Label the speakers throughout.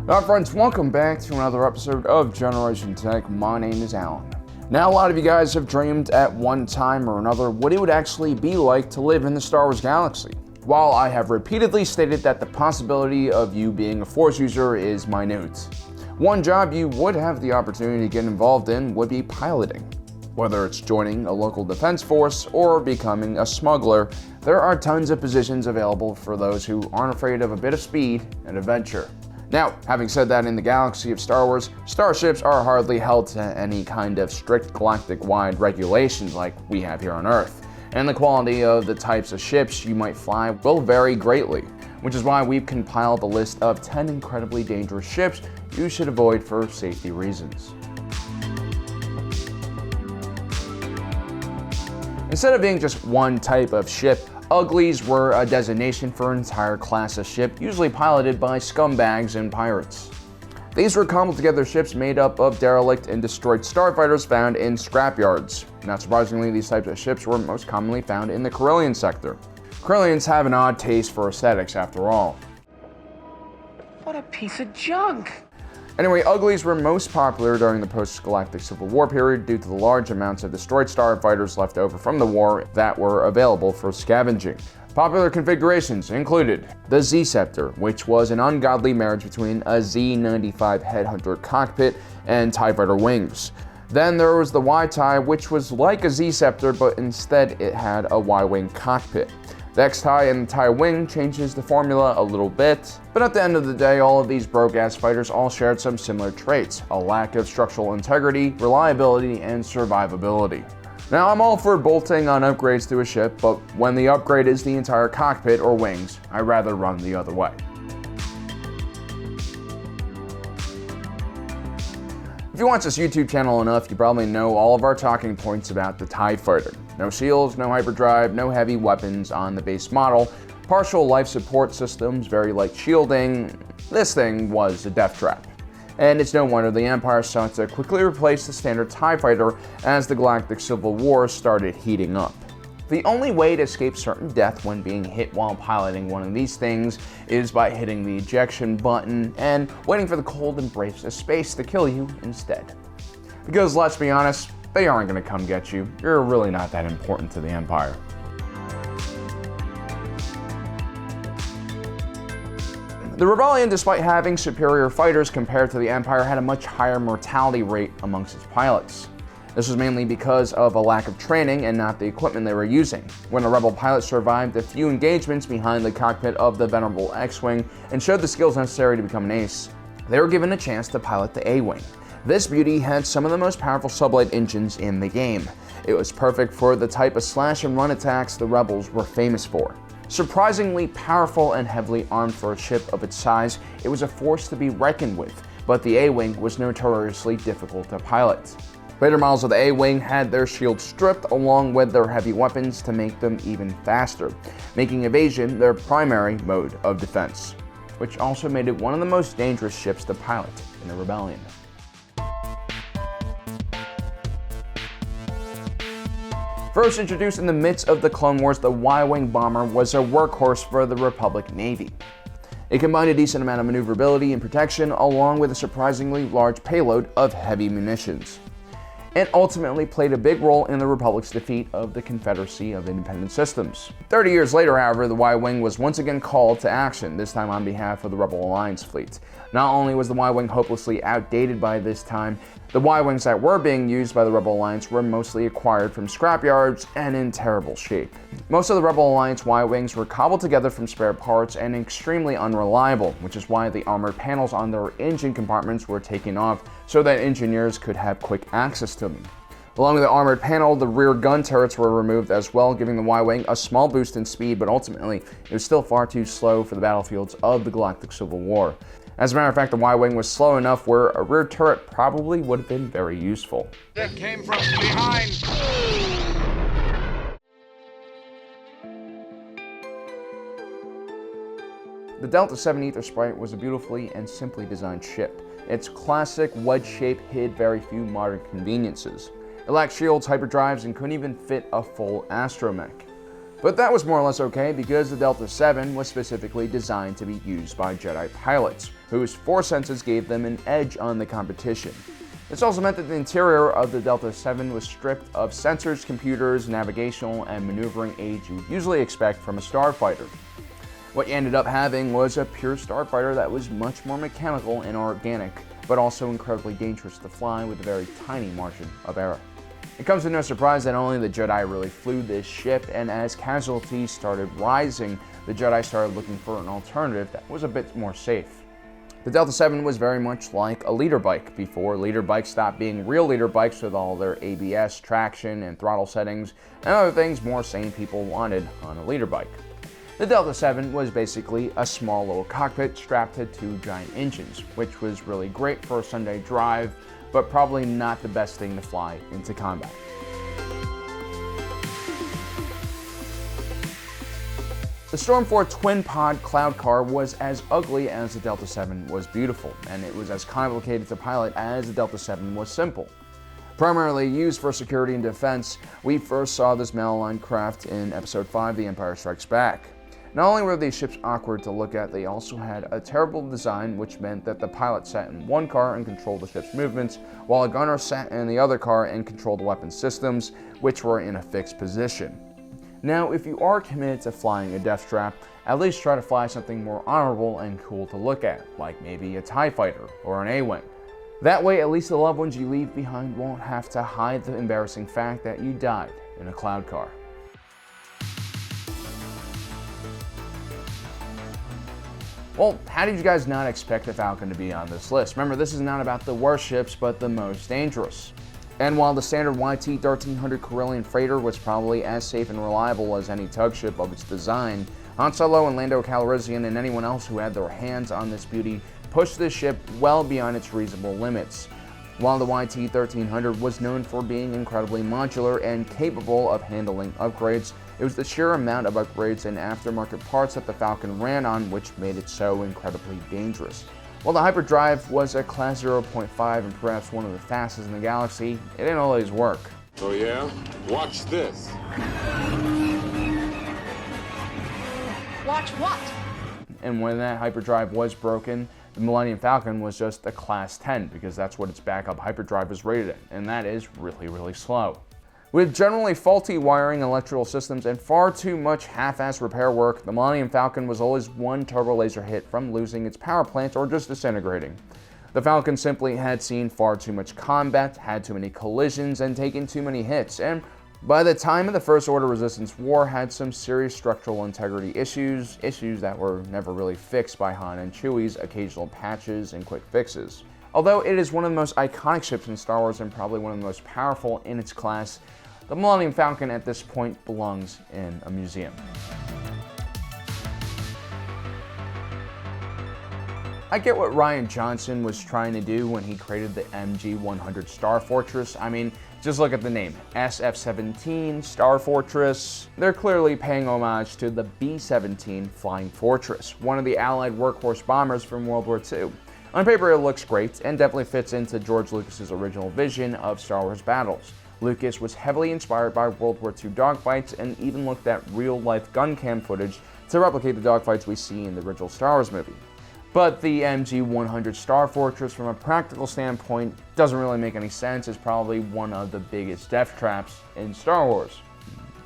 Speaker 1: Alright friends, welcome back to another episode of Generation Tech. My name is Alan. Now a lot of you guys have dreamed at one time or another what it would actually be like to live in the Star Wars galaxy. While I have repeatedly stated that the possibility of you being a Force user is minute, one job you would have the opportunity to get involved in would be piloting. Whether it's joining a local defense force or becoming a smuggler, there are tons of positions available for those who aren't afraid of a bit of speed and adventure. Now, having said that, in the galaxy of Star Wars, starships are hardly held to any kind of strict galactic-wide regulations like we have here on Earth, and the quality of the types of ships you might fly will vary greatly, which is why we've compiled a list of 10 incredibly dangerous ships you should avoid for safety reasons. Instead of being just one type of ship, Uglies were a designation for an entire class of ship, usually piloted by scumbags and pirates. These were cobbled together ships made up of derelict and destroyed starfighters found in scrapyards. Not surprisingly, these types of ships were most commonly found in the Corellian sector. Corellians have an odd taste for aesthetics after all.
Speaker 2: What a piece of junk!
Speaker 1: Anyway, Uglies were most popular during the post-galactic Civil War period due to the large amounts of destroyed starfighters left over from the war that were available for scavenging. Popular configurations included the Z-Scepter, which was an ungodly marriage between a Z-95 Headhunter cockpit and TIE Fighter wings. Then there was the Y-TIE, which was like a Z-Scepter, but instead it had a Ywing cockpit. The X-TIE and the TIE Wing changes the formula a little bit, but at the end of the day, all of these broke-ass fighters all shared some similar traits: a lack of structural integrity, reliability, and survivability. Now, I'm all for bolting on upgrades to a ship, but when the upgrade is the entire cockpit or wings, I'd rather run the other way. If you watch this YouTube channel enough, you probably know all of our talking points about the TIE Fighter. No shields, no hyperdrive, no heavy weapons on the base model, partial life support systems, very light shielding. This thing was a death trap. And it's no wonder the Empire sought to quickly replace the standard TIE Fighter as the Galactic Civil War started heating up. The only way to escape certain death when being hit while piloting one of these things is by hitting the ejection button and waiting for the cold embrace of space to kill you instead. Because let's be honest, they aren't going to come get you. You're really not that important to the Empire. The Rebellion, despite having superior fighters compared to the Empire, had a much higher mortality rate amongst its pilots. This was mainly because of a lack of training and not the equipment they were using. When a Rebel pilot survived a few engagements behind the cockpit of the venerable X-Wing and showed the skills necessary to become an ace, they were given a chance to pilot the Awing. This beauty had some of the most powerful sublight engines in the game. It was perfect for the type of slash and run attacks the Rebels were famous for. Surprisingly powerful and heavily armed for a ship of its size, it was a force to be reckoned with, but the A-Wing was notoriously difficult to pilot. Later models of the A-Wing had their shields stripped along with their heavy weapons to make them even faster, making evasion their primary mode of defense, which also made it one of the most dangerous ships to pilot in the Rebellion. First introduced in the midst of the Clone Wars, the Y-Wing bomber was a workhorse for the Republic Navy. It combined a decent amount of maneuverability and protection along with a surprisingly large payload of heavy munitions. It ultimately played a big role in the Republic's defeat of the Confederacy of Independent Systems. 30 years later, however, the Y-Wing was once again called to action, this time on behalf of the Rebel Alliance fleet. Not only was the Y-Wing hopelessly outdated by this time, the Y-Wings that were being used by the Rebel Alliance were mostly acquired from scrapyards and in terrible shape. Most of the Rebel Alliance Y-Wings were cobbled together from spare parts and extremely unreliable, which is why the armored panels on their engine compartments were taken off so that engineers could have quick access to them. Along with the armored panel, the rear gun turrets were removed as well, giving the Y-Wing a small boost in speed, but ultimately it was still far too slow for the battlefields of the Galactic Civil War. As a matter of fact, the Y-Wing was slow enough where a rear turret probably would have been very useful.
Speaker 3: That came from behind.
Speaker 1: The Delta 7 Ether Sprite was a beautifully and simply designed ship. Its classic wedge shape hid very few modern conveniences. It lacked shields, hyperdrives, and couldn't even fit a full astromech. But that was more or less okay because the Delta 7 was specifically designed to be used by Jedi pilots, whose force senses gave them an edge on the competition. This also meant that the interior of the Delta 7 was stripped of sensors, computers, navigational, and maneuvering aids you would usually expect from a starfighter. What you ended up having was a pure starfighter that was much more mechanical and organic, but also incredibly dangerous to fly with a very tiny margin of error. It comes to no surprise that only the Jedi really flew this ship, and as casualties started rising, the Jedi started looking for an alternative that was a bit more safe. The Delta 7 was very much like a leader bike before leader bikes stopped being real leader bikes with all their ABS, traction, and throttle settings, and other things more sane people wanted on a leader bike. The Delta 7 was basically a small little cockpit strapped to two giant engines, which was really great for a Sunday drive, but probably not the best thing to fly into combat. The Storm 4 twin-pod cloud car was as ugly as the Delta 7 was beautiful, and it was as complicated to pilot as the Delta 7 was simple. Primarily used for security and defense, we first saw this malaligned craft in Episode 5, The Empire Strikes Back. Not only were these ships awkward to look at, they also had a terrible design, which meant that the pilot sat in one car and controlled the ship's movements, while a gunner sat in the other car and controlled the weapon systems, which were in a fixed position. Now, if you are committed to flying a death trap, at least try to fly something more honorable and cool to look at, like maybe a TIE fighter or an Awing. That way, at least the loved ones you leave behind won't have to hide the embarrassing fact that you died in a cloud car. Well, how did you guys not expect the Falcon to be on this list? Remember, this is not about the worst ships, but the most dangerous. And while the standard YT-1300 Corellian freighter was probably as safe and reliable as any tug ship of its design, Han Solo and Lando Calrissian and anyone else who had their hands on this beauty pushed this ship well beyond its reasonable limits. While the YT-1300 was known for being incredibly modular and capable of handling upgrades, it was the sheer amount of upgrades and aftermarket parts that the Falcon ran on which made it so incredibly dangerous. While the hyperdrive was a Class 0.5 and perhaps one of the fastest in the galaxy, it didn't always work.
Speaker 4: Oh yeah? Watch this.
Speaker 5: Watch what?
Speaker 1: And when that hyperdrive was broken, the Millennium Falcon was just a Class 10 because that's what its backup hyperdrive was rated at, and that is really, really slow. With generally faulty wiring, electrical systems, and far too much half-ass repair work, the Millennium Falcon was always one turbo laser hit from losing its power plant or just disintegrating. The Falcon simply had seen far too much combat, had too many collisions, and taken too many hits, and by the time of the First Order Resistance War had some serious structural integrity issues that were never really fixed by Han and Chewie's occasional patches and quick fixes. Although it is one of the most iconic ships in Star Wars and probably one of the most powerful in its class, the Millennium Falcon at this point belongs in a museum. I get what Rian Johnson was trying to do when he created the MG-100 Star Fortress. I mean, just look at the name, SF-17 Star Fortress. They're clearly paying homage to the B-17 Flying Fortress, one of the Allied workhorse bombers from World War II. On paper, it looks great and definitely fits into George Lucas's original vision of Star Wars battles. Lucas was heavily inspired by World War II dogfights and even looked at real-life gun cam footage to replicate the dogfights we see in the original Star Wars movie. But the MG-100 Star Fortress, from a practical standpoint, doesn't really make any sense. It's probably one of the biggest death traps in Star Wars.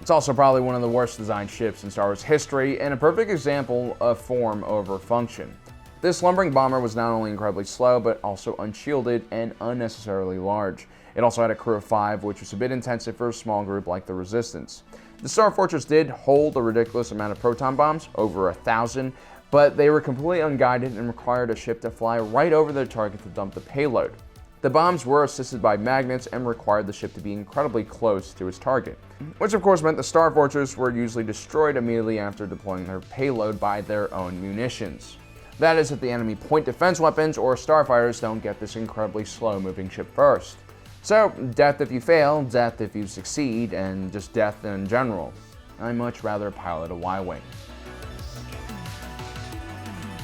Speaker 1: It's also probably one of the worst designed ships in Star Wars history, and a perfect example of form over function. This lumbering bomber was not only incredibly slow, but also unshielded and unnecessarily large. It also had a crew of 5, which was a bit intensive for a small group like the Resistance. The Star Fortress did hold a ridiculous amount of proton bombs, over 1,000, but they were completely unguided and required a ship to fly right over their target to dump the payload. The bombs were assisted by magnets and required the ship to be incredibly close to its target, which of course meant the Star Fortress were usually destroyed immediately after deploying their payload by their own munitions. That is, if the enemy point defense weapons or starfighters don't get this incredibly slow-moving ship first. So, death if you fail, death if you succeed, and just death in general. I'd much rather pilot a Ywing.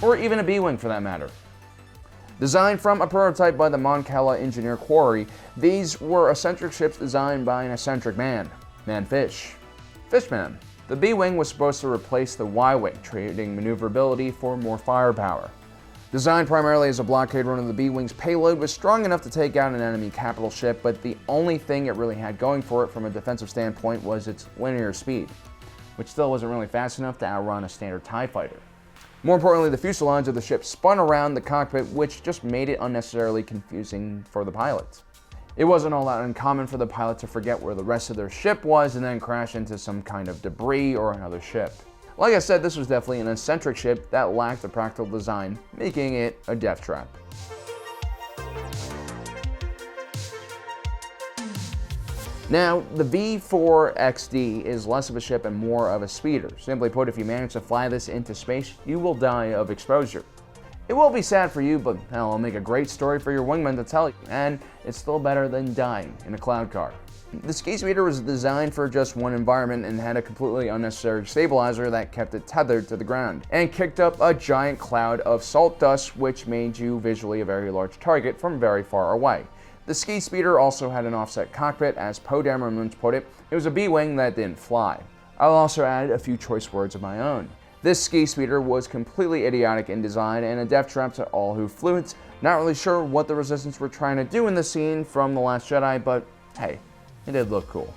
Speaker 1: Or even a B-Wing for that matter. Designed from a prototype by the Mon Cala engineer Quarry, these were eccentric ships designed by an eccentric man. Man-fish. Fishman. The B-Wing was supposed to replace the Y-Wing, trading maneuverability for more firepower. Designed primarily as a blockade runner, the B-Wing's payload was strong enough to take out an enemy capital ship, but the only thing it really had going for it from a defensive standpoint was its linear speed, which still wasn't really fast enough to outrun a standard TIE fighter. More importantly, the fuselage of the ship spun around the cockpit, which just made it unnecessarily confusing for the pilots. It wasn't all that uncommon for the pilot to forget where the rest of their ship was and then crash into some kind of debris or another ship. Like I said, this was definitely an eccentric ship that lacked a practical design, making it a death trap. Now, the V4XD is less of a ship and more of a speeder. Simply put, if you manage to fly this into space, you will die of exposure. It will be sad for you, but hell, it'll make a great story for your wingman to tell you, and it's still better than dying in a cloud car. The ski speeder was designed for just one environment and had a completely unnecessary stabilizer that kept it tethered to the ground, and kicked up a giant cloud of salt dust which made you visually a very large target from very far away. The ski speeder also had an offset cockpit. As Poe Dameron once put it, it was a B-Wing that didn't fly. I'll also add a few choice words of my own. This ski speeder was completely idiotic in design and a death trap to all who flew it. Not really sure what the Resistance were trying to do in the scene from The Last Jedi, but hey, it did look cool.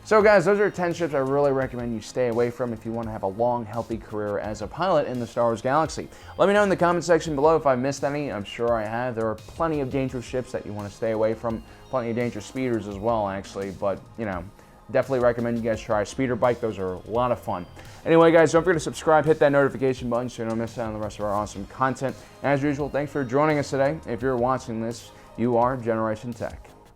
Speaker 1: So guys, those are 10 ships I really recommend you stay away from if you want to have a long, healthy career as a pilot in the Star Wars galaxy. Let me know in the comment section below if I missed any. I'm sure I have. There are plenty of dangerous ships that you want to stay away from. Plenty of dangerous speeders as well, actually. But, you know, definitely recommend you guys try a speeder bike. Those are a lot of fun. Anyway, guys, don't forget to subscribe, hit that notification button so you don't miss out on the rest of our awesome content. And as usual, thanks for joining us today. If you're watching this, you are Generation Tech.